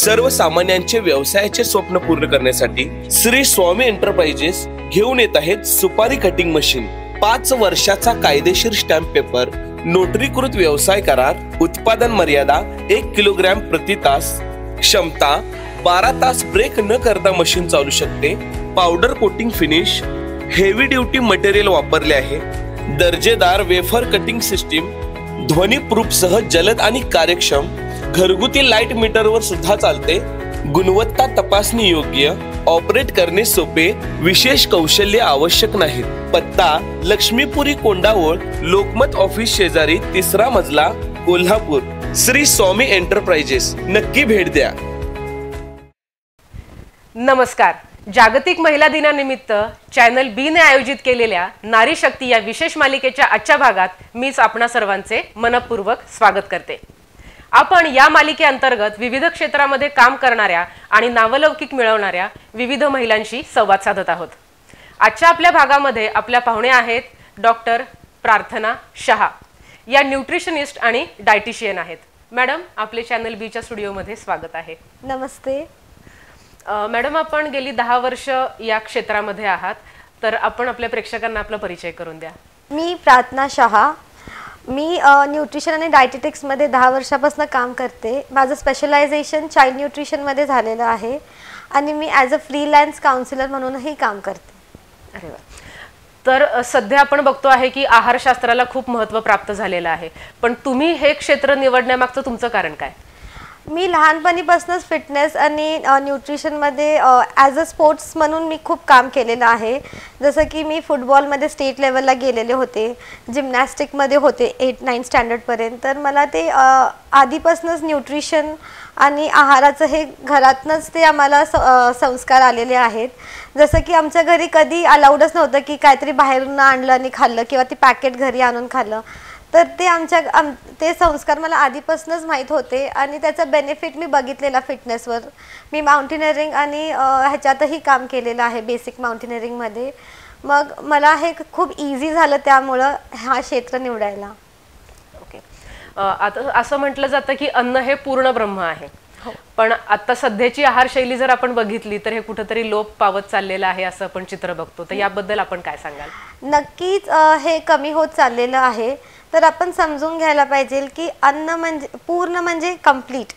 सर्वसामान्यांचे व्यवसायाचे स्वप्न पूर्ण करण्यासाठी श्री स्वामी एंटरप्राइजेस घेऊन येत आहेत सुपारी कटिंग मशीन। 5 वर्षाचा कायदेशीर स्टॅम्प पेपर, नोटरीकृत व्यवसाय करार, उत्पादन मर्यादा 1 किलोग्रॅम प्रति तास, क्षमता 12 तास ब्रेक न करता मशीन चालू शकते। Powder coating finish, heavy duty material वापरले आहे। दर्जेदार वेफर कटिंग सिस्टीम, ध्वनी प्रूफ सह जलद आणि कार्यक्षम, घरगुती लाईट मीटरवर सुद्धा चालते। गुणवत्ता तपासणी योग्य, ऑपरेट करणे सोपे, विशेष कौशल्य आवश्यक नाही। पत्ता लक्ष्मीपुरी कोंडावळ, लोकमत ऑफिस शेजारी, 3रा मजला, कोल्हापूर। श्री स्वामी एंटरप्राइजेस, नक्की भेट द्या। नमस्कार। जागतिक महिला दिनानिमित्त चॅनल बी ने आयोजित केलेल्या नारी शक्ती या विशेष मालिकेच्या आजच्या भागात मीच आपणा सर्वांचे मनपूर्वक स्वागत करते। आपण या मालिकेअंतर्गत विविध क्षेत्रामध्ये काम करणाऱ्या आणि नावलौकिक मिळवणाऱ्या विविध महिलांशी संवाद साधत आहोत। आजच्या आपल्या भागामध्ये आपल्या पाहुणे आहेत डॉक्टर प्रार्थना शहा, या न्यूट्रिशनिस्ट आणि डायटिशियन आहेत। मॅडम, आपले चॅनल बी च्या स्टुडिओमध्ये स्वागत आहे। नमस्ते मॅडम, आपण गेली 10 वर्ष या क्षेत्रामध्ये आहात, तर आपण आपल्या प्रेक्षकांना आपला परिचय करून द्या। मी प्रार्थना शहा, मी न्यूट्रिशन आणि डायटेटिक्स मध्ये 10 वर्षापासून काम करते। माझं स्पेशलायझेशन चाइल्ड न्यूट्रिशन मध्ये झालेलं आहे आणि मी ॲज अ फ्रीलान्स काउन्सिलर म्हणूनही काम करते। अरे वा। तर सध्या आपण बघतो आहे की आहारशास्त्राला खूप महत्त्व प्राप्त झालेलं आहे, पण तुम्ही हे क्षेत्र निवडण्यामागचं तुमचं कारण काय? मी लहानपणीपासूनच फिटनेस आणि न्यूट्रिशनमध्ये ॲज अ स्पोर्ट्स म्हणून मी खूप काम केलेलं आहे। जसं की मी फुटबॉलमध्ये स्टेट लेवलला गेलेले होते, जिमनॅस्टिकमध्ये होते 8-9 स्टँडर्डपर्यंत। तर मला ते आधीपासूनच न्यूट्रिशन आणि आहाराचं हे घरातनंच ते आम्हाला संस्कार आलेले आहेत। जसं की आमच्या घरी कधी अलाउडच नव्हतं की काहीतरी बाहेरून आणलं आणि खाल्लं किंवा ते पॅकेट घरी आणून खाल्लं। तर ते संस्कार मला आधीपासूनच माहीत होते आणि त्याचा बेनिफिट मी बघितलेला फिटनेसवर। मी माउंटेनिअरिंग आणि ह्याच्यातही काम केलेलं आहे, बेसिक माउंटेनिअरिंगमध्ये। मग मला हे खूप इझी झालं त्यामुळं हा क्षेत्र निवडायला। ओके। आता असं म्हटलं जातं की अन्न हे पूर्ण ब्रह्म आहे, पण आता सध्याची आहारशैली जर आपण बघितली तर हे कुठेतरी लोप पावत चाललेलं आहे असं आपण चित्र बघतो। तर याबद्दल आपण काय सांगाल? नक्कीच हे कमी होत चाललेलं आहे। तर आपण समजून घ्यायला पाहिजे की अन्न म्हणजे पूर्ण म्हणजे कंप्लीट,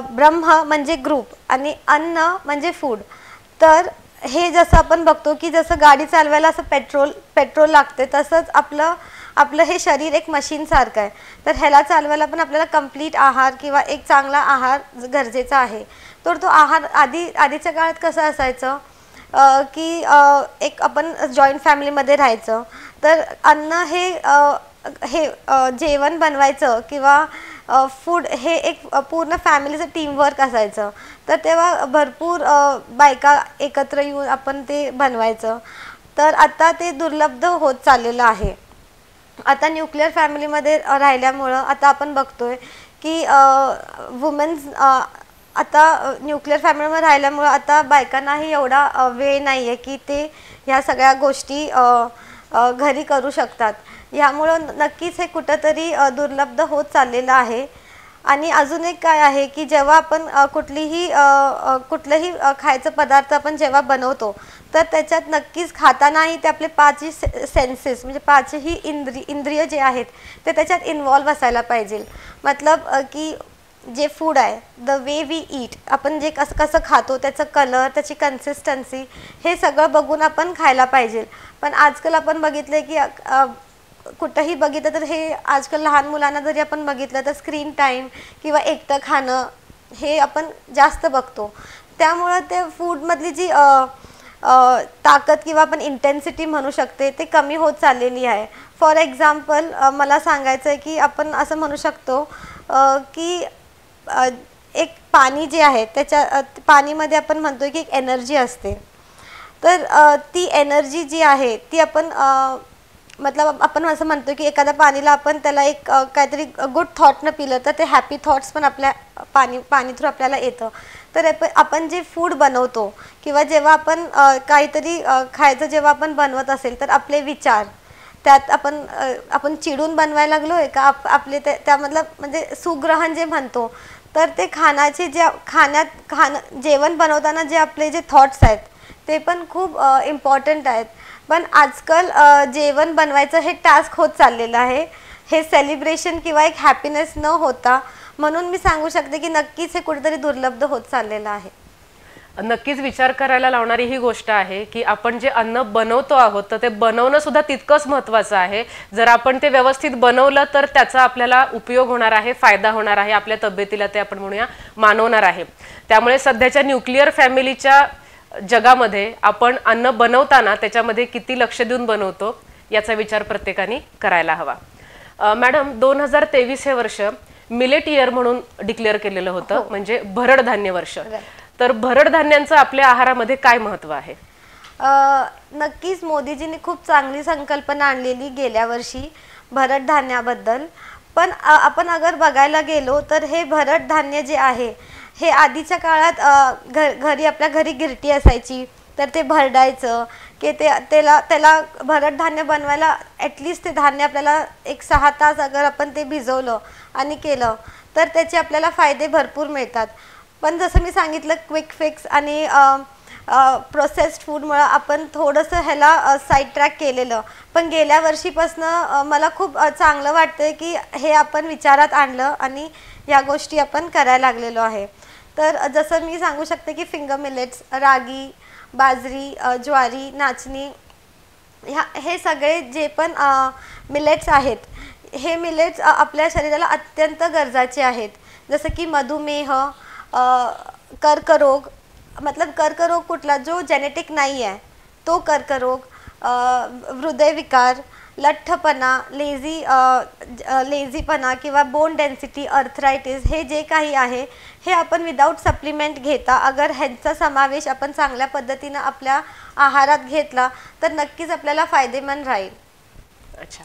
ब्रह्म म्हणजे ग्रुप आणि अन्न म्हणजे फूड। तर हे जसं आपण बघतो की जसं गाडी चालवायला असं पेट्रोल लागते, तसंच आपलं हे शरीर एक मशीन सारखं आहे। तर ह्याला चालवायला पण आपल्याला कंप्लीट आहार किंवा एक चांगला आहार गरजेचा आहे। तर तो आहार आधीच्या काळात कसं असायचं की एक आपण जॉईंट फॅमिलीमध्ये राहायचं, तर अन्न हे जेवण बनवायचं किंवा फूड हे एक पूर्ण फॅमिलीचं टीमवर्क असायचं। तर तेव्हा भरपूर बायका एकत्र येऊन आपण ते बनवायचं। तर आता ते दुर्लभ होत चाललेलं आहे। आता न्यूक्लिअर फॅमिलीमध्ये राहिल्यामुळं आता आपण बघतोय की वुमेन्स आता न्यूक्लिअर फॅमिलीमध्ये राहिल्यामुळं आता बायकांनाही एवढा वेळ नाही आहे की ते ह्या सगळ्या गोष्टी घरी करू शकतात। यामुळं नक्कीच हे कुठंतरी दुर्लभ होत चाललेलं आहे। आणि अजून एक काय आहे की जेव्हा आपण कुठलंही खायचं पदार्थ आपण जेव्हा बनवतो, तर त्याच्यात नक्कीच खातानाही ते आपले 5 सेन्सेस म्हणजे 5ही इंद्रिय जे आहेत ते त्याच्यात इन्वॉल्व असायला पाहिजे। मतलब की जे फूड आहे, द वे वी ईट, आपण जे कसं खातो, त्याचं कलर, त्याची कन्सिस्टन्सी, हे सगळं बघून आपण खायला पाहिजे। पण आजकाल आपण बघितलं की कुठंही बघितलं तर हे आजकाल लहान मुलांना जरी आपण बघितलं तर स्क्रीन टाईम किंवा एकटं खाणं हे आपण जास्त बघतो। त्यामुळं ते फूडमधली जी ताकद किंवा आपण इंटेन्सिटी म्हणू शकते ते कमी होत चाललेली आहे। फॉर एक्झाम्पल मला सांगायचं आहे की आपण असं म्हणू शकतो की एक पाणी जे आहे त्याच्या पाणीमध्ये आपण म्हणतो की एक एनर्जी असते। तर ती एनर्जी जी आहे ती आपण मतलब आपण असं म्हणतो की एखाद्या पाणीला आपण त्याला एक काहीतरी गुड थॉटनं पिलं तर ते हॅपी थॉट्स पण आपल्या पाणी थ्रू आपल्याला येतं। तर आपण जे फूड बनवतो किंवा जेव्हा आपण काहीतरी खायचं जेव्हा आपण बनवत असेल तर आपले विचार त्यात आपण चिडून बनवायला लागलोय का आपले त्यामधलं म्हणजे सुग्रहण जे म्हणतो तर ते खाण्याचे जेवण बनवताना जे आपले जे थॉट्स आहेत ते पण खूप इम्पॉर्टंट आहेत. पण आजकाल जेवण बनवायचं हे टास्क होत चाललेलं आहे, हे सेलिब्रेशन किंवा एक हॅपीनेस न होता. म्हणून मी सांगू शकते की नक्कीच हे कुठेतरी दुर्लभ होत चाललेलं आहे. नक्कीच विचार करायला लावणारी ही गोष्ट आहे की आपण जे अन्न बनवतो आहोत तर ते बनवणं सुद्धा तितकंच महत्त्वाचं आहे. जर आपण ते व्यवस्थित बनवलं तर त्याचा आपल्याला उपयोग होणार आहे, फायदा होणार आहे, आपल्या तब्येतीला ते आपण म्हणूया मानवणार आहे. त्यामुळे सध्याच्या न्यूक्लिअर फॅमिलीच्या जगामध्ये आपण अन्न बनवताना त्याच्यामध्ये किती लक्ष देऊन बनवतो याचा विचार प्रत्येकाने करायला हवा. मॅडम, 2023 हे वर्ष मिलेट इयर म्हणून डिक्लेअर केलेलं होतं, म्हणजे भरड धान्य वर्ष. तर भरड धान्यांचं आपल्या आहारामध्ये काय महत्त्व आहे? नक्कीच मोदीजींनी खूप चांगली संकल्पना आणलेली गेल्या वर्षी भरड धान्याबद्दल. पण आपण अगर बघायला गेलो तर हे भरड धान्य जे आहे हे आधीच्या काळात घरी आपल्या घरी गिरटी असायची तर ते भरडायचं की त्याला भरड धान्य बनवायला ॲटलिस्ट ते धान्य आपल्याला 1-6 तास अगर आपण ते भिजवलं आणि केलं तर त्याचे आपल्याला फायदे भरपूर मिळतात. पण जसं मी सांगितलं क्विक फिक्स आणि प्रोसेस्ड फूडमुळं आपण थोडंसं ह्याला साईड ट्रॅक केलेलं. पण गेल्या वर्षीपासनं मला खूप चांगलं वाटतं की हे आपण विचारात आणलं आणि ह्या गोष्टी आपण करायला लागलेलो आहे. तर जसं मी सांगू शकते की फिंगर मिलेट्स, रागी, बाजरी, ज्वारी, नाचणी हे सगळे जे पण मिलेट्स आहेत हे मिलेट्स आपल्या शरीराला अत्यंत गरजेचे आहेत. जसं की मधुमेह, कर्करोग, मतलब कर्करोग कुठला जो जेनेटिक नाही आहे तो कर्करोग, हृदयविकार, लठ्ठपणा, लेझीपणा किंवा बोन डेन्सिटी, अर्थरायटिस हे जे काही आहे हे आपण विदाऊट सप्लिमेंट घेता अगर ह्यांचा समावेश आपण चांगल्या पद्धतीनं आपल्या आहारात घेतला तर नक्कीच आपल्याला फायदेमंद राहील. अच्छा,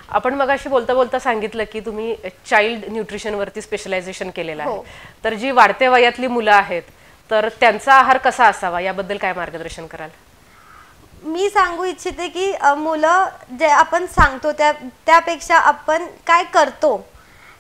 आपण मगाशी बोलता बोलता सांगितलं की तुम्ही चाइल्ड न्यूट्रिशनवरती स्पेशलायझेशन केलेलं आहे. तर जी वाढत्या वयातली मुलं आहेत तर त्यांचा आहार कसा असावा याबद्दल काय मार्गदर्शन कराल? मी सांगू इच्छिते की मुलं जे आपण सांगतो त्यापेक्षा आपण काय करतो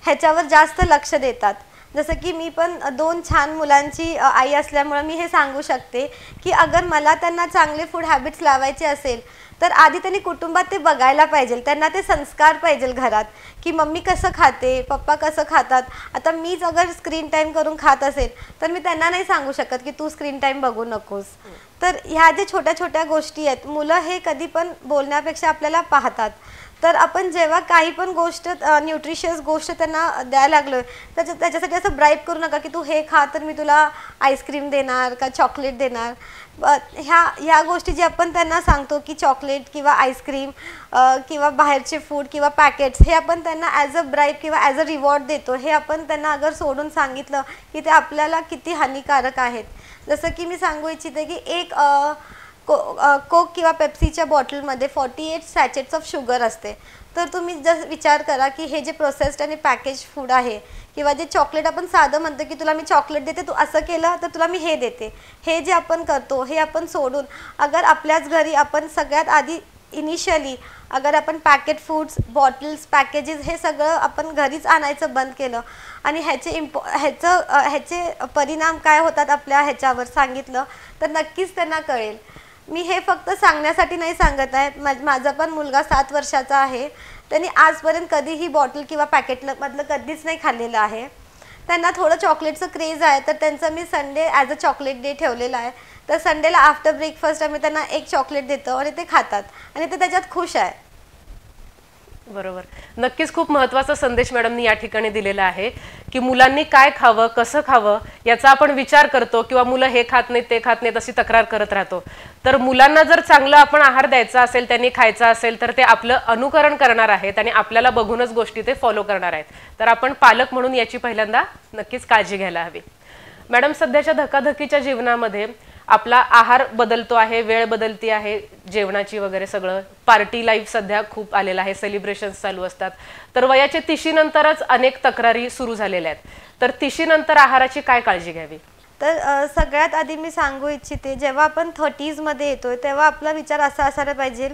ह्याच्यावर जास्त लक्ष देतात. जसं की मी पण 2 छान मुलांची आई असल्यामुळे मी हे सांगू शकते की अगर मला त्यांना चांगले फूड हॅबिट्स लावायचे असेल तर आधी त्यांनी कुटुंबात ते बघायला पाहिजे. त्यांना ते संस्कार पाहिजे घरात की मम्मी कसं खाते, पप्पा कसं खातात. आता मीच अगर स्क्रीन टाईम करून खात असेल तर मी त्यांना नाही सांगू शकत की तू स्क्रीन टाईम बघू नकोस. तर ह्या जे छोट्या छोट्या गोष्टी आहेत मुलं हे कधी पण बोलण्यापेक्षा आपल्याला पाहतात. तर आपण जेव्हा काही पण गोष्ट न्यूट्रिशियस गोष्ट त्यांना द्यायला लागलो त्याच्यासाठी असं ब्राईब करू नका की तू हे खा तर मी तुला आईस्क्रीम देणार का चॉकलेट देणार. ह्या गोष्टी जे आपण त्यांना सांगतो की चॉकलेट किंवा आईस्क्रीम किंवा बाहेरचे फूड किंवा पॅकेट्स हे आपण त्यांना ॲज अ ब्राईब किंवा ॲज अ रिवॉर्ड देतो. हे आपण त्यांना अगर सोडून सांगितलं की ते आपल्याला किती हानिकारक आहेत. जसं की मी सांगू इच्छिते की एक कोक किंवा पेप्सीच्या बॉटलमध्ये 48 सॅचेट्स ऑफ शुगर असते. तर तुम्ही जर विचार करा की हे जे प्रोसेस्ड आणि पॅकेज फूड आहे किंवा जे चॉकलेट आपण साधं म्हणतो की तुला मी चॉकलेट देते, तू असं केलं तर तुला मी हे देते, हे जे आपण करतो हे आपण सोडून अगर आपल्याच घरी आपण सगळ्यात आधी इनिशियली अगर आपण पॅकेट फूड्स, बॉटल्स, पॅकेजेस हे सगळं आपण घरीच आणायचं बंद केलं आणि ह्याचे परिणाम काय होतात आपल्या ह्याच्यावर सांगितलं तर नक्कीच त्यांना कळेल. मी हे फक्त सांगण्यासाठी नाही सांगत आहे. माझा पण मुलगा 7 वर्षाचा आहे. त्यांनी आजपर्यंत कधीही बॉटल किंवा पॅकेटमधलं कधीच नाही खाल्लेलं आहे. त्यांना थोडं चॉकलेटचं क्रेज आहे तर त्यांचं मी Sunday as a chocolate day ठेवलेला आहे. तर संडेला आफ्टर ब्रेकफास्ट आम्ही त्यांना एक चॉकलेट देतो आणि ते खातात आणि ते त्याच्यात खुश आहे. बरोबर, नक्कीच खूप महत्त्वाचा संदेश मॅडमनी या ठिकाणी दिलेला आहे की मुलांनी काय खावं, कसं खावं याचा आपण विचार करतो किंवा मुलं हे खात नाहीत ते खात नाहीत अशी तक्रार करत राहतो. तर मुलांना जर चांगलं आपण आहार द्यायचा असेल, त्यांनी खायचा असेल तर ते आपलं अनुकरण करणार आहेत आणि आपल्याला बघूनच गोष्टी ते फॉलो करणार आहेत. तर आपण पालक म्हणून याची पहिल्यांदा नक्कीच काळजी घ्यायला हवी. मॅडम, सध्याच्या धकाधकीच्या जीवनामध्ये आपला आहार बदलतो आहे, वेळ बदलती आहे जेवणाची वगैरे सगळं, पार्टी लाईफ सध्या खूप आलेला आहे, सेलिब्रेशन्स चालू असतात. तर वयाच्या 30 नंतरच अनेक तक्रारी सुरू झालेल्या आहेत. तर 30 नंतर आहाराची काय काळजी घ्यावी? तर सगळ्यात आधी मी सांगू इच्छिते जेव्हा आपण 30s मध्ये येतोय तेव्हा आपला विचार असा असायला पाहिजे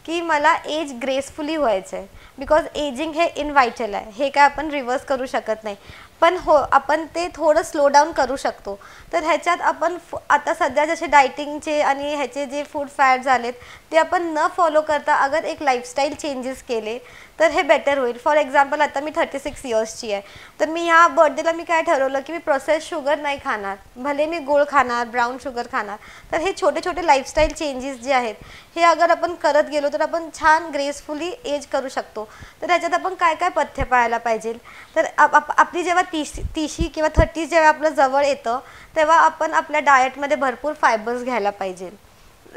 की मला एज ग्रेसफुली व्हायचं आहे, बिकॉज एजिंग हे इनवायटल आहे, हे काय आपण रिव्हर्स करू शकत नाही, पण हो आपण ते थोडं स्लो डाऊन करू शकतो. तर ह्याच्यात आपण आता सध्या जसे डायटिंगचे आणि ह्याचे जे फूड फॅट झालेत ते आपण न फॉलो करता अगर एक लाईफस्टाईल चेंजेस केले तर हे बेटर होईल. फॉर एक्झाम्पल आता मी 36 इयर्सची आहे, तर मी ह्या बर्थडेला मी काय ठरवलं की मी प्रोसेस शुगर नाही खाणार, भले मी गोड खाणार, ब्राऊन शुगर खाणार. तर हे छोटे छोटे लाईफस्टाईल चेंजेस जे आहेत हे अगर आपण करत गेलो तर आपण छान ग्रेसफुली एज करू शकतो. तर ह्याच्यात आपण काय काय पथ्य पाळायला पाहिजे, तर आपली जेव्हा 30 किंवा 30 जेव्हा आपलं जवळ येतं तेव्हा आपण आपल्या डाएटमध्ये भरपूर फायबर्स घ्यायला पाहिजे.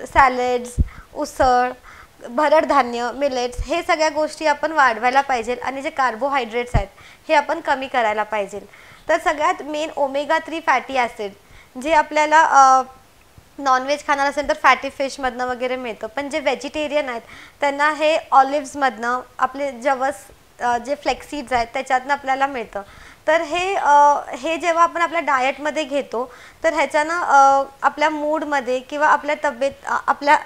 सॅलेड्स, उसळ, भरड धान्य, मिलेट्स हे सगळ्या गोष्टी आपण वाढवायला पाहिजे आणि जे कार्बोहायड्रेट्स आहेत हे आपण कमी करायला पाहिजे. तर सगळ्यात मेन ओमेगा 3 फॅटी ॲसिड जे आपल्याला नॉनव्हेज खाणार असेल तर फॅटी फिशमधनं वगैरे मिळतं, पण जे व्हेजिटेरियन आहेत त्यांना हे ऑलिव्हजमधनं, आपले जवस जे फ्लेक्सीड्स आहेत त्याच्यातनं आपल्याला मिळतं. तर हे जेव्हा आपण आपल्या डाएटमध्ये घेतो तर ह्याच्यानं आपल्या मूडमध्ये किंवा आपल्या तब्येत, आपल्या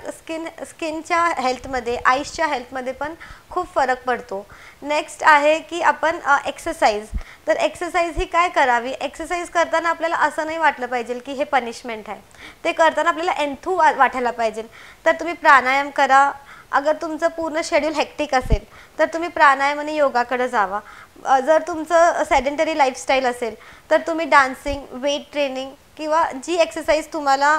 स्किनच्या हेल्थमध्ये, आईसच्या हेल्थमध्ये पण खूप फरक पडतो. नेक्स्ट आहे की आपण एक्सरसाइज. तर एक्सरसाइज ही काय करावी, एक्सरसाइज करताना आपल्याला असं नाही वाटलं पाहिजे की हे पनिशमेंट आहे, ते करताना आपल्याला एन्थू वाटायला पाहिजे. तर तुम्ही प्राणायाम करा, अगर तुमचं पूर्ण शेड्यूल हेक्टिक असेल तर तुम्ही प्राणायाम आणि योगाकडे जावा. जर तुमचं सेडेंटरी लाईफस्टाईल असेल तर तुम्ही डान्सिंग, वेट ट्रेनिंग किंवा जी एक्सरसाइज तुम्हाला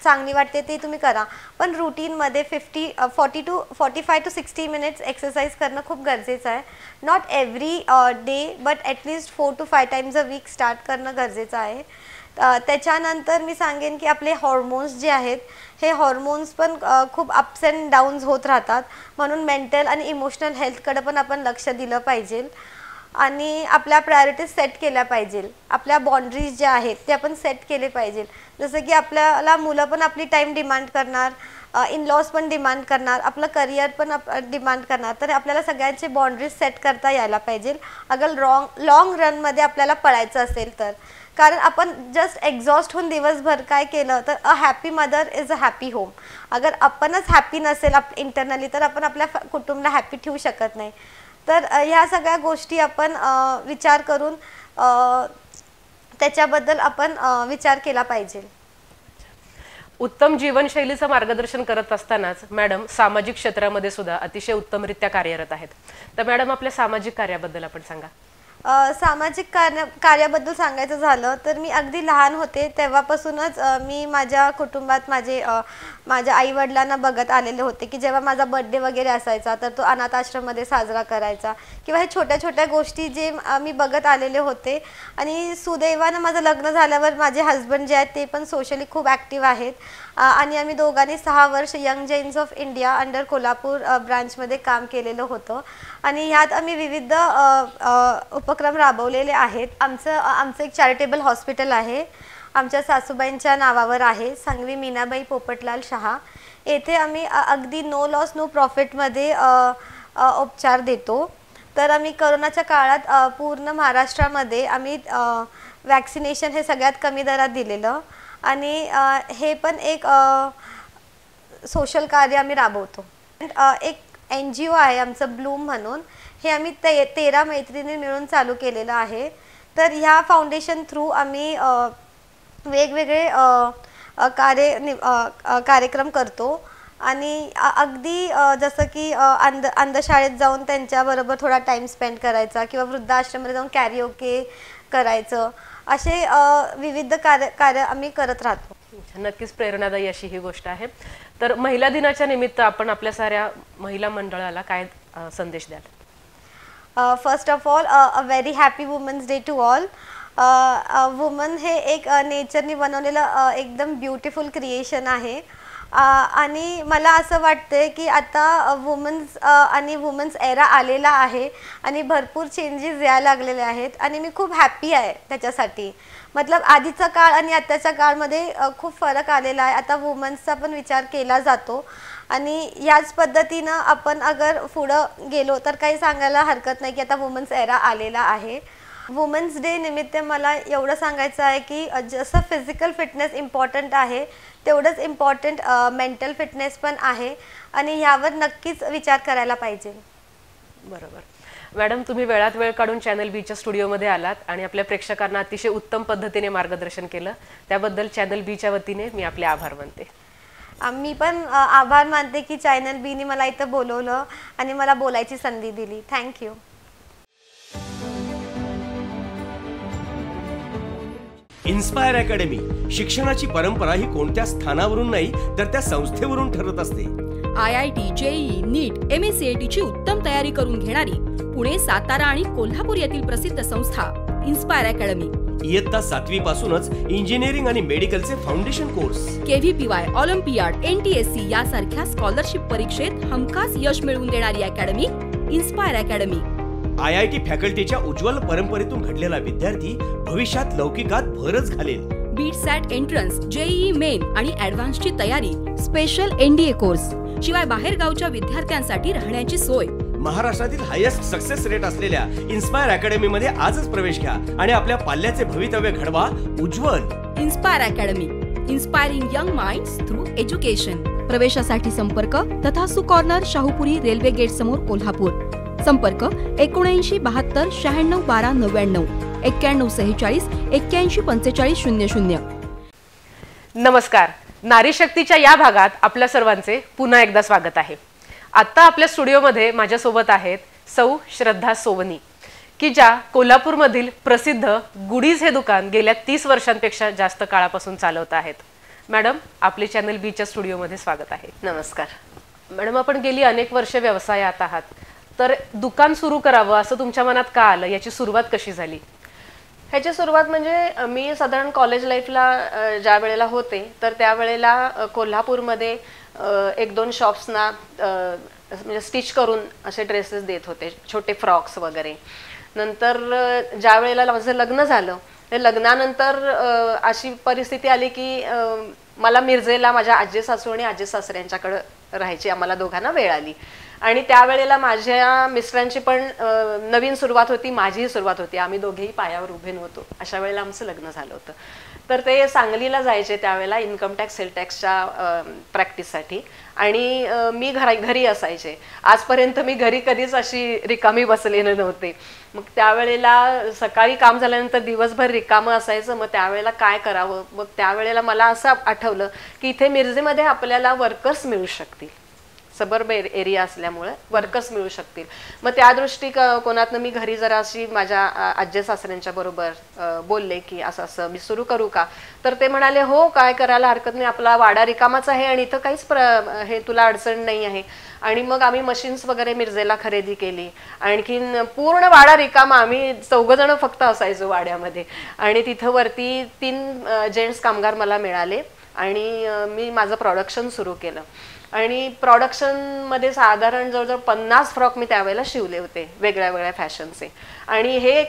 चांगली वाटते ते तुम्ही करा, पण रुटीनमध्ये 45 to 60 मिनिट्स एक्सरसाइज करणं खूप गरजेचं आहे. Not every day but at least 4 to 5 times a week start करणं गरजेचं आहे. त्याच्यानंतर मी सांगेन की आपले हॉर्मोन्स जे आहेत हे हॉर्मोन्स पण खूप अप्स अँड डाऊन्स होत राहतात, म्हणून मेंटल आणि इमोशनल हेल्थकडे पण आपण लक्ष दिलं पाहिजे आणि आपल्या प्रायोरिटीज सेट केल्या पाहिजे. आपल्या बाउंड्रीज ज्या आहेत ते आपण सेट केले पाहिजे. जसं की आपल्याला मुलं पण आपली टाईम डिमांड करणार, इन-लॉज पण डिमांड करणार, आपलं करिअर पण डिमांड करणार. तर आपल्याला सगळ्यांचे बाउंड्रीज सेट करता यायला पाहिजे अगर लॉंग रनमध्ये आपल्याला पळायचं असेल तर. कारण आपण जस्ट एक्झॉस्ट होऊन दिवसभर काय केलं तर a happy mother is a happy home. अगर आपणच हॅपी नसेल इंटरनली तर आपण आपल्या कुटुंबाला हॅपी ठेवू शकत नाही. तर ह्या सगळ्या गोष्टी आपण विचार करून त्याच्याबद्दल आपण विचार केला पाहिजे. उत्तम जीवनशैलीचं मार्गदर्शन करत असतानाच मॅडम सामाजिक क्षेत्रामध्ये सुद्धा अतिशय उत्तमरित्या कार्यरत आहेत. तर मॅडम आपल्या सामाजिक कार्याबद्दल आपण सांगा. सामाजिक कार्याबद्दल सांगायचं झालं तर मी अगदी लहान होते तेव्हापासूनच मी माझ्या कुटुंबात माझ्या आईवडिलांना बघत आलेले होते की जेव्हा माझा बर्थडे वगैरे असायचा तर तो अनाथ आश्रममध्ये साजरा करायचा किंवा हे छोट्या छोट्या गोष्टी जे मी बघत आलेले होते. आणि सुदैवानं माझं लग्न झाल्यावर माझे हस्बंड जे आहेत ते पण सोशली खूप ॲक्टिव्ह आहेत आणि आम्ही दोघांनी 6 वर्ष young Jains of India under Kolhapur ब्रांचमध्ये काम केलेलं होतं आणि ह्यात आम्ही विविध उपक्रम राबवलेले आहेत. आमचं एक चॅरिटेबल हॉस्पिटल आहे, आमच्या सासूबाईंच्या नावावर आहे, सांगवी मीनाबाई पोपटलाल शहा. येथे आम्ही अगदी नो लॉस नो प्रॉफिटमध्ये उपचार देतो. तर आम्ही करोनाच्या काळात पूर्ण महाराष्ट्रामध्ये आम्ही वॅक्सिनेशन हे सगळ्यात कमी दरात दिलेलं आणि हे पण एक सोशल कार्य आम्ही राबवतो. एक NGO आहे आमचं ब्लूम म्हणून, हे आम्ही 13 मैत्रिणी मिळून चालू केलेलं आहे. तर ह्या फाउंडेशन थ्रू आम्ही वेगवेगळे कार्यक्रम करतो आणि अगदी जसं की अंधशाळेत जाऊन त्यांच्याबरोबर थोडा टाईम स्पेंड करायचा किंवा वृद्धाश्रममध्ये जाऊन कॅरिओके करायचं, असे विविध कार्य आम्ही करत राहतो. नक्कीच प्रेरणादायी अशी ही गोष्ट आहे. तर महिला दिनाच्या निमित्त आपण आपल्या साऱ्या महिला मंडळाला काय संदेश द्याल? First of all a very happy women's day to all. Woman हे एक नेचरनी बनवलेलं एकदम ब्युटिफुल क्रिएशन आहे आणि मला असं वाटतं की आता वुमन्स एरा आलेला आहे आणि भरपूर चेंजेस यायला लागलेले आहेत आणि मी खूप हॅपी आहे त्याच्यासाठी. मतलब आधीचा काळ आणि आत्ताच्या काळमध्ये खूप फरक आलेला आहे. आता वुमन्सचा पण विचार केला जातो आणि याच पद्धतीनं आपण अगर पुढं गेलो तर काही सांगायला हरकत नाही की आता वुमन्स एरा आलेला आहे. वुमन्स डे निमित्त मला एवढं सांगायचं आहे की जसं फिजिकल फिटनेस इम्पॉर्टंट आहे तेवढंच इम्पॉर्टंट मेंटल फिटनेस पण आहे आणि ह्यावर नक्कीच विचार करायला पाहिजे. बरोबर. मॅडम, तुम्ही वेळात वेळ काढून चॅनल बीच्या स्टुडिओमध्ये आलात आणि आपल्या प्रेक्षकांना अतिशय उत्तम पद्धतीने मार्गदर्शन केलं, त्याबद्दल चॅनल बीच्या वतीने मी आपले आभार मानते. मी पण आभार मानते की चॅनल बीने मला इथं बोलवलं आणि मला बोलायची संधी दिली. थँक्यू. इन्स्पायर अकॅडमी शिक्षणाची परंपरा ही कोणत्या स्थानावरून नाही तर त्या संस्थेवरून ठरत असते. IIT, JEE, नीट, MSCIT ची उत्तम तयारी करून घेणारी पुणे, सातारा आणि कोल्हापूर येथील प्रसिद्ध संस्था इन्स्पायर अकॅडमी. इयत्ता 7वी पासूनच इंजिनिअरिंग आणि मेडिकलचे foundation course, KVPY, olympiad, NTSC यासारख्या स्कॉलरशिप परीक्षेत हमखास यश मिळवून देणारी अकॅडमी इन्स्पायर अकॅडमी. IIT फॅकल्टीच्या उज्ज्वल परंपरेतून घडलेला विद्यार्थी भविष्यात लौकिकात भरच घालेल. BITSAT entrance, JEE main आणि ॲडव्हान्सची तयारी, स्पेशल NDA कोर्स, शिवाय बाहेर गावच्या विद्यार्थ्यांसाठी राहण्याची सोय. महाराष्ट्रातील हायेस्ट सक्सेस रेट असलेल्या इन्स्पायर अकॅडमी मध्ये आजच प्रवेश घ्या आणि आपल्या पाल्याचे भवितव्य घडवा उज्ज्वल. Inspire academy, inspiring young minds through education. प्रवेशासाठी संपर्क Tathasu corner, Shahupuri, railway gate समोर, कोल्हापूर. संपर्क 79 72 96 12 99 91 46 81 45 00. नमस्कार. नारी शक्तीच्या या भागात आपल्या सर्वांचे पुन्हा एकदा स्वागत आहे. आत्ता आपल्या स्टुडिओमध्ये माझ्यासोबत आहेत सौ श्रद्धा सोवनी, की ज्या कोल्हापूरमधील प्रसिद्ध गुडीज हे दुकान गेल्या 30 वर्षांपेक्षा जास्त काळापासून चालवत आहेत. मॅडम, आपले चॅनल बीच्या स्टुडिओमध्ये स्वागत आहे. नमस्कार. मॅडम, आपण गेली अनेक वर्ष व्यवसायात आहात, तर दुकान सुरू करावं असं तुमच्या मनात का आलं? याची सुरुवात कशी झाली? ह्याची सुरुवात म्हणजे मी साधारण कॉलेज लाईफला ज्या वेळेला होते तर त्यावेळेला कोल्हापूरमध्ये 1-2 शॉप्सना म्हणजे स्टिच करून असे ड्रेसेस देत होते, छोटे फ्रॉक्स वगैरे. नंतर ज्या वेळेला माझं लग्न झालं ते लग्नानंतर अशी परिस्थिती आली की मला मिरजेला माझ्या आजी सासू आणि आजी सासऱ्यांच्याकडं राहायची आम्हाला दोघांना वेळ आली. आणि त्यावेळेला माझ्या मिस्टरांची पण नवीन सुरुवात होती, माझीही सुरुवात होती. आम्ही दोघेही पायावर उभे नव्हतो. अशा वेळेला आमचं लग्न झालं होतं. तर ते सांगलीला जायचे त्यावेळेला इन्कम टॅक्स, सेल टॅक्सच्या प्रॅक्टिससाठी आणि मी घरी असायचे. आजपर्यंत मी घरी कधीच अशी रिकामी बसलेले नव्हते. मग त्यावेळेला सकाळी काम झाल्यानंतर दिवसभर रिकामं असायचं. मग त्यावेळेला काय करावं? मग त्यावेळेला मला असं आठवलं की इथे मिरजेमध्ये आपल्याला वर्कर्स मिळू शकतील, सबर्ब एरिया असल्यामुळे वर्कर्स मिळू शकतील. मग त्या दृष्टिकोनातनं मी घरी जरा अशी माझ्या आजी सासऱ्यांच्या बरोबर बोलले की असं असं मी सुरू करू का? तर ते म्हणाले हो, काय करायला हरकत नाही, आपला वाडा रिकामाच आहे आणि इथं काहीच हे तुला अडचण नाही आहे. आणि मग आम्ही मशीन्स वगैरे मिरजेला खरेदी केली. आणखीन पूर्ण वाडा रिकामा, आम्ही 4 जण फक्त असायचो वाड्यामध्ये. आणि तिथं वरती 3 जेंट्स कामगार मला मिळाले आणि मी माझं प्रोडक्शन सुरू केलं. आणि प्रोडक्शनमध्ये साधारण जवळजवळ 50 फ्रॉक मी त्यावेळेला शिवले होते, वेगळ्या वेगळ्या फॅशनचे. आणि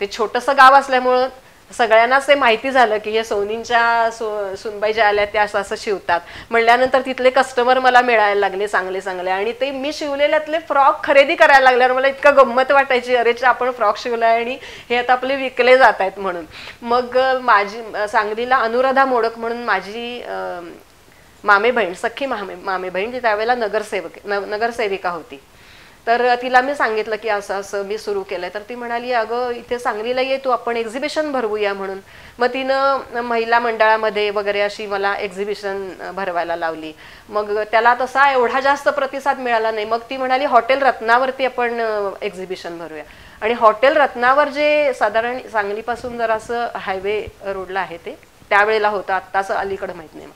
ते छोटंसं गाव असल्यामुळं सगळ्यांनाच ते माहिती झालं की हे सोनींच्या सुनबाई ज्या आल्या त्या असं असं शिवतात म्हणल्यानंतर तिथले कस्टमर मला मिळायला लागले चांगले चांगले. आणि ते मी शिवलेल्यातले फ्रॉक खरेदी करायला लागल्यावर मला इतकं गंमत वाटायची, अरे आपण फ्रॉक शिवलाय आणि हे आता आपले विकले जात आहेत म्हणून. मग माझी सांगलीला अनुराधा मोडक म्हणून माझी मामे बहीण, सख्खी मामे बहीण, ती त्यावेळेला नगरसेविका होती. तर तिला मी सांगितलं की असं असं मी सुरू केलंय. तर ती म्हणाली अगं इथे सांगलीला ये तू, आपण एक्झिबिशन भरवूया म्हणून. मग तिनं महिला मंडळामध्ये वगैरे अशी मला एक्झिबिशन भरवायला लावली. मग त्याला तसा एवढा जास्त प्रतिसाद मिळाला नाही. मग ती म्हणाली हॉटेल रत्नावरती आपण एक्झिबिशन भरूया. आणि हॉटेल रत्नावर जे साधारण सांगलीपासून जरासं हायवे रोडला आहे ते त्यावेळेला होतं, आत्ताचं अलीकडं माहित नाही.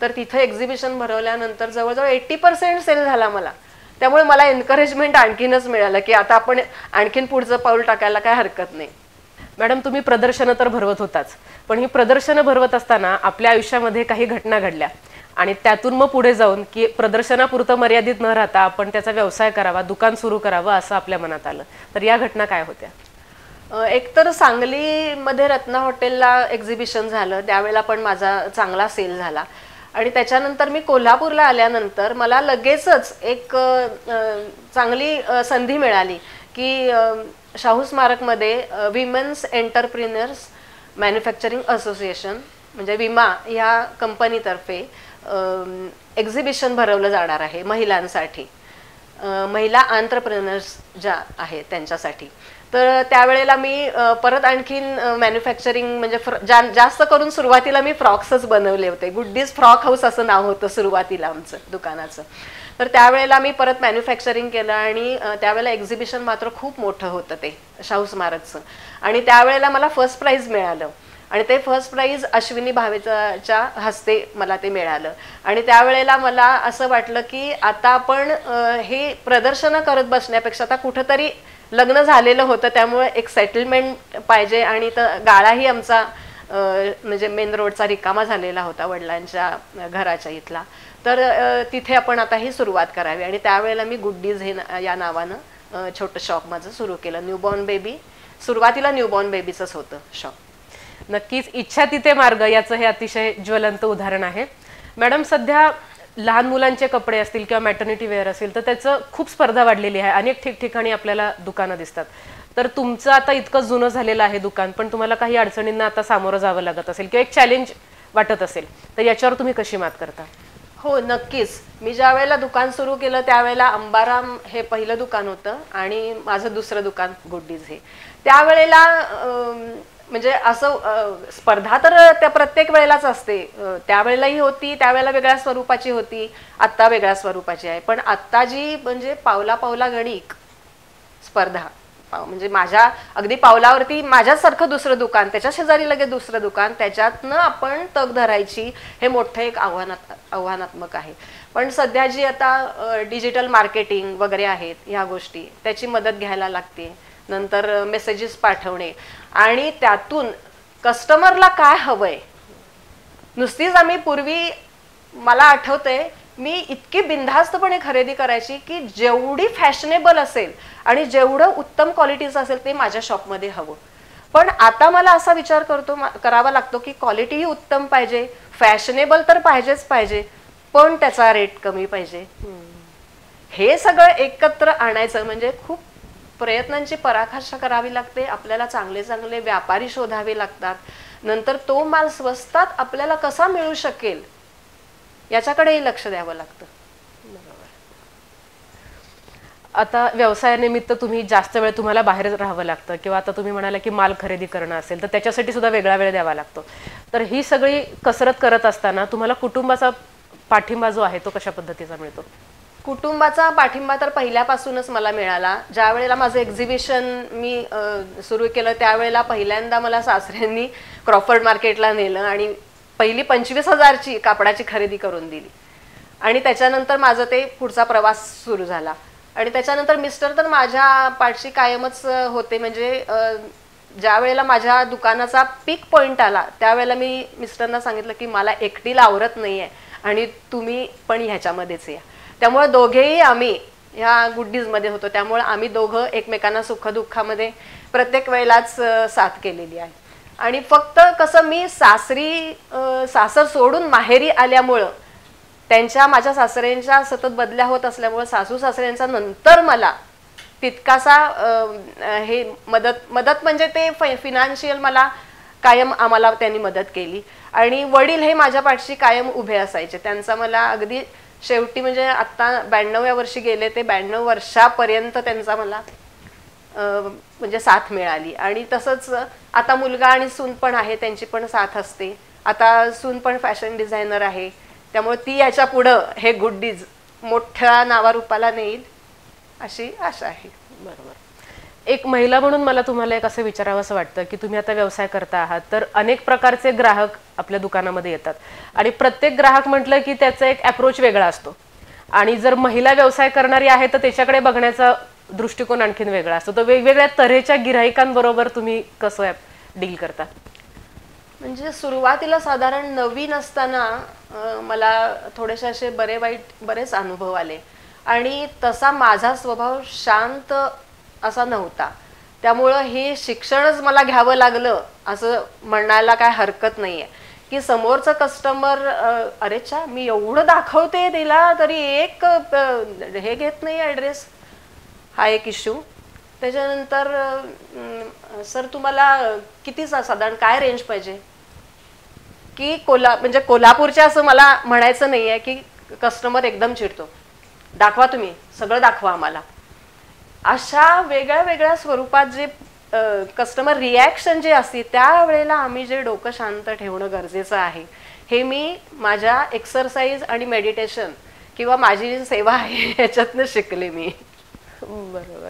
तर तिथं एक्झिबिशन भरवल्यानंतर जवळजवळ 80% सेल झाला मला. त्यामुळे मला एनकरेजमेंट आणखीनच मिळालं की आता आपण आणखीन पुढचं पाऊल टाकायला काय हरकत नाही. मॅडम, तुम्ही प्रदर्शनं तर भरवत होताच, पण ही प्रदर्शनं भरवत असताना आपल्या आयुष्यामध्ये काही घटना घडल्या आणि त्यातून मग पुढे जाऊन की प्रदर्शनापुरतं मर्यादित न राहता आपण त्याचा व्यवसाय करावा, दुकान सुरू करावं असं आपल्या मनात आलं. तर या घटना काय होत्या? एकतर सांगलीमध्ये रत्ना हॉटेलला एक्झिबिशन झालं, त्यावेळेला पण माझा चांगला सेल झाला. आणि त्याच्यानंतर मी कोल्हापूरला आल्यानंतर मला लगेचच एक चांगली संधी मिळाली की शाहू स्मारकमध्ये विमेन्स एंटरप्रिनर्स मॅन्युफॅक्चरिंग असोसिएशन म्हणजे विमा ह्या कंपनीतर्फे एक्झिबिशन भरवलं जाणार आहे महिलांसाठी, महिला आंत्रप्रेनर्स ज्या आहेत त्यांच्यासाठी. तर त्यावेळेला मी परत आणखीन मॅन्युफॅक्चरिंग म्हणजे जास्त करून सुरुवातीला मी फ्रॉक्सच बनवले होते. गुड्डीज फ्रॉक हाऊस असं नाव होतं सुरुवातीला आमचं दुकानाचं. तर त्यावेळेला मी परत मॅन्युफॅक्चरिंग केलं आणि त्यावेळेला एक्झिबिशन मात्र खूप मोठं होतं ते शाहू स्मारकचं. आणि त्यावेळेला मला फर्स्ट प्राईज मिळालं आणि ते फर्स्ट प्राईज अश्विनी भावेच्या हस्ते मला ते मिळालं. आणि त्यावेळेला मला असं वाटलं की आता आपण हे प्रदर्शनं करत बसण्यापेक्षा आता कुठंतरी लग्न झालेलं होतं त्यामुळे एक सेटलमेंट पाहिजे. आणि गाळाही आमचा म्हणजे मेन रोडचा रिकामा झालेला होता वडिलांच्या घराच्या इथला. तर तिथे आपण आता ही सुरुवात करावी. आणि त्यावेळेला मी गुड्डीज हे या नावानं छोटं शॉप माझं सुरू केलं. न्यूबॉर्न बेबी, सुरुवातीला न्यूबॉर्न बेबीचंच होतं शॉप. नक्कीच इच्छा तिथे मार्ग याचं हे अतिशय ज्वलंत उदाहरण आहे. मॅडम, सध्या लहान मुलांचे कपडे असतील किंवा मॅटर्निटी वेअर असेल तर त्याचं खूप स्पर्धा वाढलेली आहे. अनेक ठिकठिकाणी आपल्याला दुकानं दिसतात. तर तुमचं आता इतकं जुनं झालेलं आहे दुकान, पण तुम्हाला काही अडचणींना आता सामोरं जावं लागत असेल किंवा एक चॅलेंज वाटत असेल, तर याच्यावर तुम्ही कशी मात करता? हो नक्कीच. मी ज्या वेळेला दुकान सुरू केलं त्यावेळेला अंबाराम हे पहिलं दुकान होतं आणि माझं दुसरं दुकान गुड्डीज हे. त्यावेळेला म्हणजे असं स्पर्धा तर त्या प्रत्येक वेळेलाच असते. त्यावेळेलाही होती, त्यावेळेला वेगळ्या स्वरूपाची होती, आत्ता वेगळ्या स्वरूपाची आहे. पण आत्ता जी म्हणजे पावला पावला गणिक स्पर्धा म्हणजे माझ्या अगदी पावलावरती माझ्यासारखं दुसरं दुकान, त्याच्या शेजारी लगेच दुसरं दुकान, त्याच्यातनं आपण तग धरायची हे मोठं एक आव्हानात्मक आहे. पण सध्या जी आता डिजिटल मार्केटिंग वगैरे आहेत ह्या गोष्टी त्याची मदत घ्यायला लागते. नंतर मेसेजेस पाठवणे आणि त्यातून कस्टमरला काय हवंय. नुसतीच आम्ही पूर्वी मला आठवतंय मी इतकी बिनधास्तपणे खरेदी करायची की जेवढी फॅशनेबल असेल आणि जेवढं उत्तम क्वालिटीचं असेल ते माझ्या शॉपमध्ये हवं. पण आता मला असा विचार करावा लागतो की क्वालिटीही उत्तम पाहिजे, फॅशनेबल तर पाहिजेच पाहिजे, पण त्याचा रेट कमी पाहिजे. हे सगळं एकत्र आणायचं म्हणजे खूप प्रयत्नांची पराकाष्ठा करावी लागते. आपल्याला चांगले चांगले व्यापारी शोधावे लागतात. नंतर तो माल स्वस्तात आपल्याला कसा मिळू शकेल याच्याकडेही लक्ष द्यावं लागतं. आता व्यवसायानिमित्त तुम्ही जास्त वेळ तुम्हाला बाहेर राहावं लागतं किंवा आता तुम्ही म्हणाला की माल खरेदी करणं असेल तर त्याच्यासाठी सुद्धा वेगळा वेळ द्यावा लागतो. तर ही सगळी कसरत करत असताना तुम्हाला कुटुंबाचा पाठिंबा जो आहे तो कशा पद्धतीचा मिळतो? कुटुंबाचा पाठिंबा तर पहिल्यापासूनच मला मिळाला. ज्या वेळेला माझं एक्झिबिशन मी सुरू केलं त्यावेळेला पहिल्यांदा मला सासऱ्यांनी क्रॉफर्ड मार्केटला नेलं आणि पहिली 25,000ची कापडाची खरेदी करून दिली. आणि त्याच्यानंतर माझं ते पुढचा प्रवास सुरू झाला. आणि त्याच्यानंतर मिस्टर तर माझ्या पाठशी कायमच होते. म्हणजे ज्या वेळेला माझ्या दुकानाचा पीक पॉइंट आला त्यावेळेला मी मिस्टरना सांगितलं की मला एकटीला आवरत नाहीये आणि तुम्ही पण ह्याच्यामध्येच या. त्यामुळे दोघेही आम्ही ह्या गुड्डीजमध्ये होतो. त्यामुळे आम्ही दोघं एकमेकांना सुखदुःखामध्ये प्रत्येक वेळेलाच साथ केलेली आहे. आणि फक्त कसं मी सासर सोडून माहेरी आल्यामुळं माझ्या सासऱ्यांच्या सतत बदल्या होत असल्यामुळे सासू सासऱ्यांचा नंतर मला तितकासा हे मदत म्हणजे ते फायनान्शियल मला कायम आम्हाला त्यांनी मदत केली. आणि वडील हे माझ्या पाठशी कायम उभे असायचे. त्यांचा मला अगदी शेवटी म्हणजे आता 92व्या वर्षी गेले ते 92 वर्षापर्यंत त्यांचा मला म्हणजे साथ मिळाली. आणि तसंच आता मुलगा आणि सून पण आहे त्यांची पण साथ असते. आता सून पण फॅशन डिझायनर आहे त्यामुळे ती याच्या पुढं हे गुड्डीज मोठ्या नावारूपाला नेईल अशी आशा आहे. बरोबर. एक महिला म्हणून मला तुम्हाला एक असं विचारावं असं वाटतं की तुम्ही आता व्यवसाय करता आहात तर अनेक प्रकारचे ग्राहक आपल्या दुकानामध्ये येतात आणि प्रत्येक ग्राहक म्हटलं की त्याचा एक अप्रोच वेगळा असतो. आणि जर महिला व्यवसाय करणारी आहे तर त्याच्याकडे बघण्याचा दृष्टिकोन आणखीन वेगळा असतो. तर वेगवेगळ्या तऱ्हेच्या गिराईकांबरोबर तुम्ही कसं डील करता? म्हणजे सुरुवातीला साधारण नवीन असताना मला थोडेसे असे बरेच अनुभव आले आणि तसा माझा स्वभाव शांत असा नव्हता. त्यामुळं हे शिक्षणच मला घ्यावं लागलं असं म्हणायला काय हरकत नाहीये की समोरचं कस्टमर अरेच्छा मी एवढं दाखवते तिला तरी एक हे घेत नाही ॲड्रेस, हा एक इश्यू. त्याच्यानंतर सर तुम्हाला किती साधारण काय रेंज पाहिजे, की म्हणजे कोल्हापूरच्या असं मला म्हणायचं नाही आहे की कस्टमर एकदम चिडतो, दाखवा तुम्ही सगळं दाखवा आम्हाला. अशा वेगळ्या वेगळ्या स्वरूपात जे कस्टमर रिॲक्शन जे असते त्यावेळेला आम्ही जे डोकं शांत ठेवणं गरजेचं आहे हे मी माझ्या एक्सरसाइज आणि मेडिटेशन किंवा माझी जी सेवा आहे ह्याच्यातनं शिकले मी. बरोबर.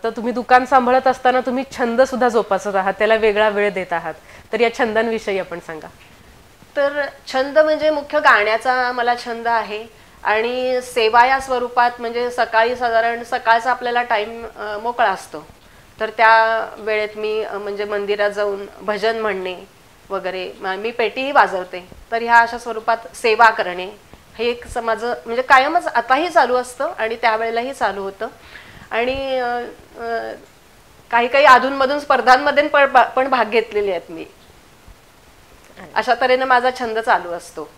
तर तुम्ही दुकान सांभाळत असताना तुम्ही छंद सुद्धा जोपासत आहात, त्याला वेगळा वेळ देत आहात, तर या छंदांविषयी आपण सांगा. तर छंद म्हणजे मुख्य गाण्याचा मला छंद आहे आणि सेवा या स्वरूपात म्हणजे सकाळी साधारण सकाळचा आपल्याला टाइम मोकळा असतो, तर त्या वेळेत मी म्हणजे मंदिरात जाऊन भजन म्हणणे वगैरे, मी पेटीही वाजवते, तर ह्या अशा स्वरूपात सेवा करणे हे एक माझं म्हणजे कायमच आताही चालू असतं आणि त्यावेळेलाही चालू होतं. आणि काही काही अधूनमधून स्पर्धांमध्ये पण भाग घेतलेले आहेत मी. अशा तऱ्हेनं माझा छंद चालू असतो,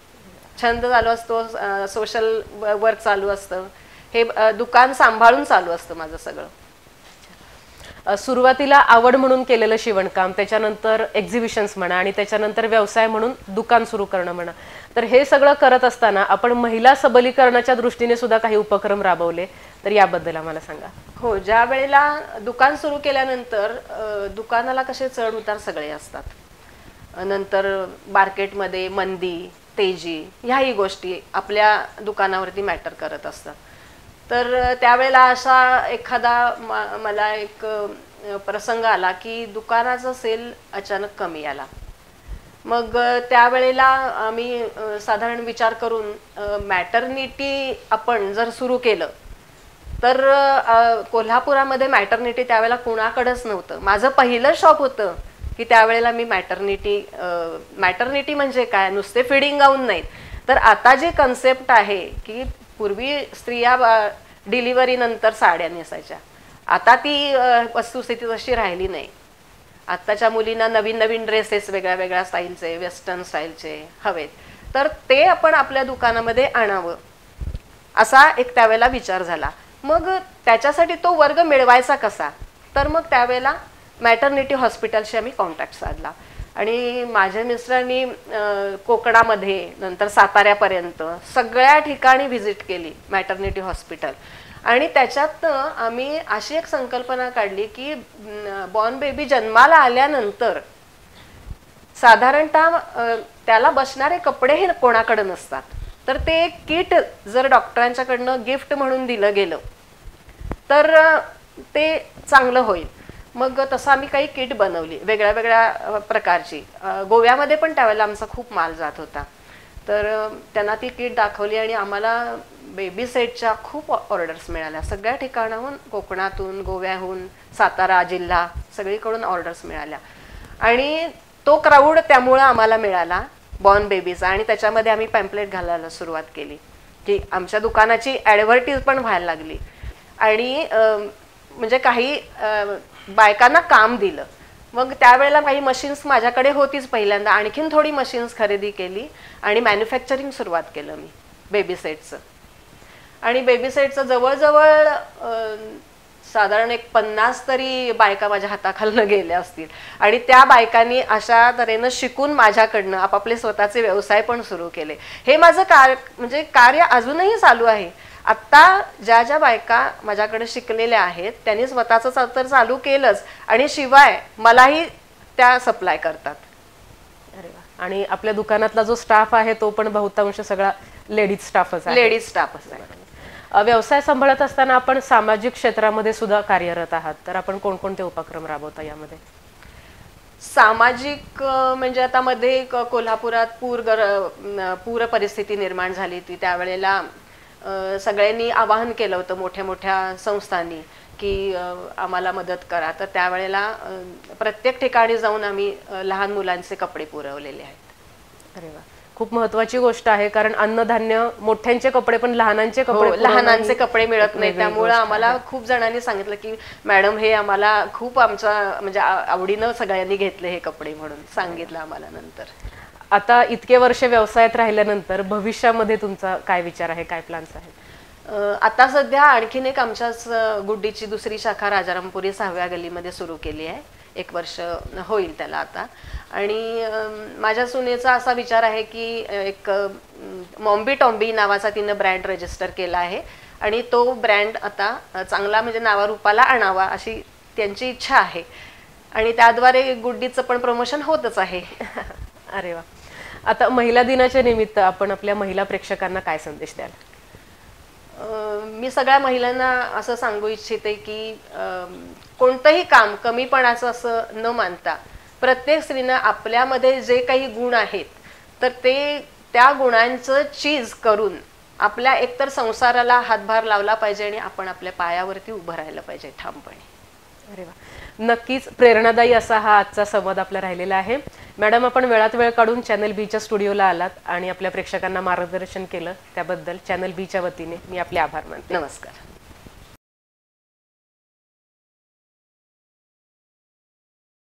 सोशल वर्क चालू असतं, हे दुकान सांभाळून चालू असतं माझं सगळं. सुरुवातीला आवड म्हणून केलेलं शिवणकाम, त्याच्यानंतर एक्झिबिशन्स म्हणा आणि त्याच्यानंतर व्यवसाय म्हणून दुकान सुरू करणं म्हणा, तर हे सगळं करत असताना आपण महिला सबलीकरणाच्या दृष्टीने सुद्धा काही उपक्रम राबवले, तर याबद्दल आम्हाला सांगा. हो, ज्या वेळेला दुकान सुरू केल्यानंतर दुकानाला कसे चढ उतार सगळे असतात, नंतर मार्केटमध्ये मंदी तेजी ह्याही गोष्टी आपल्या दुकानावरती मॅटर करत असतात. तर त्यावेळेला असा एखादा मला एक प्रसंग आला की दुकानाचा सेल अचानक कमी आला. मग त्यावेळेला आम्ही साधारण विचार करून मॅटर्निटी आपण जर सुरू केलं तर कोल्हापुरामध्ये मॅटर्निटी त्यावेळेला कुणाकडेच नव्हतं. माझं पहिलं शॉप होतं की त्यावेळेला मी मॅटर्निटी म्हणजे काय, नुसते फिडिंग गाऊन नाहीत, तर आता जी कन्सेप्ट आहे की पूर्वी स्त्रिया डिलिव्हरी नंतर साड्या नेसायच्या, आता ती वस्तुस्थिती तशी राहिली नाही. आत्ताच्या मुलींना नवीन नवीन ड्रेसेस वेगळ्या वेगळ्या स्टाईलचे, वेस्टर्न स्टाईलचे हवेत, तर ते आपण आपल्या दुकानामध्ये आणावं असा एक त्यावेळेला विचार झाला. मग त्याच्यासाठी तो वर्ग मिळवायचा कसा, तर मग त्यावेळेला मॅटर्निटी हॉस्पिटलशी आम्ही कॉन्टॅक्ट साधला आणि माझ्या मिस्टरांनी कोकणामध्ये नंतर साताऱ्यापर्यंत सगळ्या ठिकाणी व्हिजिट केली मॅटर्निटी हॉस्पिटल. आणि त्याच्यात आम्ही अशी एक संकल्पना काढली की बॉर्न बेबी जन्माला आल्यानंतर साधारणतः त्याला बसणारे कपडे हे कोणाकडे नसतात, तर ते एक किट जर डॉक्टरांच्याकडनं गिफ्ट म्हणून दिलं गेलं तर ते चांगलं होईल. मग तसं आम्ही काही किट बनवली वेगळ्या वेगळ्या प्रकारची. गोव्यामध्ये पण त्यावेळेला आमचा खूप माल जात होता, तर त्यांना ती किट दाखवली आणि आम्हाला बेबी सेटच्या खूप ऑर्डर्स मिळाल्या सगळ्या ठिकाणाहून, कोकणातून, गोव्याहून, सातारा जिल्हा सगळीकडून ऑर्डर्स मिळाल्या. आणि तो क्राऊड त्यामुळं आम्हाला मिळाला बॉर्न बेबीचा, आणि त्याच्यामध्ये आम्ही पॅम्पलेट घालायला सुरुवात केली की आमच्या दुकानाची ॲडव्हर्टीज पण व्हायला लागली. आणि म्हणजे काही बायकांना काम दिलं. मग त्यावेळेला काही मशीन्स माझ्याकडे होतीच पहिल्यांदा, आणखीन थोडी मशीन्स खरेदी केली आणि मॅन्युफॅक्चरिंग सुरुवात केलं मी बेबी सेटचं. आणि बेबी सेटचं जवळजवळ साधारण एक 50 तरी बायका माझ्या हाताखालनं गेल्या असतील. आणि त्या बायकांनी अशा तऱ्हेनं शिकून माझ्याकडनं आपापले स्वतःचे व्यवसाय पण सुरू केले. हे माझं कार्य अजूनही चालू आहे. आत्ता ज्या ज्या बायका माझ्याकडे शिकलेल्या आहेत त्यांनी स्वतःचं तर चालू केलंच आणि शिवाय मलाही त्या सप्लाय करतात. अरे वा. आणि आपल्या दुकानातला जो स्टाफ आहे तो पण बहुतांश सगळा लेडीज स्टाफच आहे. लेडीज स्टाफच आहे. व्यवसाय सांभाळत असताना आपण सामाजिक क्षेत्रामध्ये सुद्धा कार्यरत आहात, तर आपण कोणकोणते उपक्रम राबवता यामध्ये? सामाजिक म्हणजे आता मध्ये कोल्हापुरात पूर परिस्थिती निर्माण झाली होती, त्यावेळेला सगळ्यांनी आवाहन केलं होतं मोठ्या मोठ्या संस्थांनी की आम्हाला मदत करा. तर त्यावेळेला प्रत्येक ठिकाणी जाऊन आम्ही लहान मुलांचे कपडे पुरवलेले आहेत. अरे वा, खूप महत्वाची गोष्ट आहे, कारण अन्नधान्य मोठ्यांचे कपडे पण लहानांचे कपडे मिळत नाही. त्यामुळे आम्हाला खूप जणांनी सांगितलं की मॅडम हे आम्हाला खूप आमच्या म्हणजे आवडीनं सगळ्यांनी घेतले हे कपडे म्हणून सांगितलं आम्हाला. नंतर आता इतके वर्ष व्यवसायात राहिल्यानंतर भविष्यामध्ये तुमचा काय विचार आहे, काय प्लॅन्स आहेत? आता सध्या आणखीन एक आमच्याच गुड्डीची दुसरी शाखा राजारामपुरी 6व्या गल्लीमध्ये सुरू केली आहे. 1 वर्ष होईल त्याला आता. आणि माझ्या सुनेचा असा विचार आहे की एक मॉम्बी टॉम्बी नावाचा तिनं ब्रँड रजिस्टर केला आहे आणि तो ब्रँड आता चांगला म्हणजे नावारूपाला आणावा अशी त्यांची इच्छा आहे आणि त्याद्वारे गुड्डीचं पण प्रमोशन होतच आहे. अरे वा. आता महिला दिनाच्या निमित्त आपण आपल्या महिला प्रेक्षकांना काय संदेश द्याल? मी सगळ्या महिलांना असं सांगू इच्छिते की कोणतंही काम कमीपणाचं असं न मानता प्रत्येक स्त्रीनं आपल्यामध्ये जे काही गुण आहेत तर ते त्या गुणांचं चीज करून आपल्या एकतर संसाराला हातभार लावला पाहिजे आणि आपण आपल्या पायावरती उभं राहायला पाहिजे ठामपणे. अरे वा. नक्कीच प्रेरणादायी असा हा आजचा संवाद आपला राहिलेला आहे. मॅडम, आपण वेळात वेळ काढून चॅनल बीच्या स्टुडिओला आलात आणि आपल्या प्रेक्षकांना मार्गदर्शन केलं त्याबद्दल चॅनल बीच्या वतीने मी आपले आभार मानते. नमस्कार.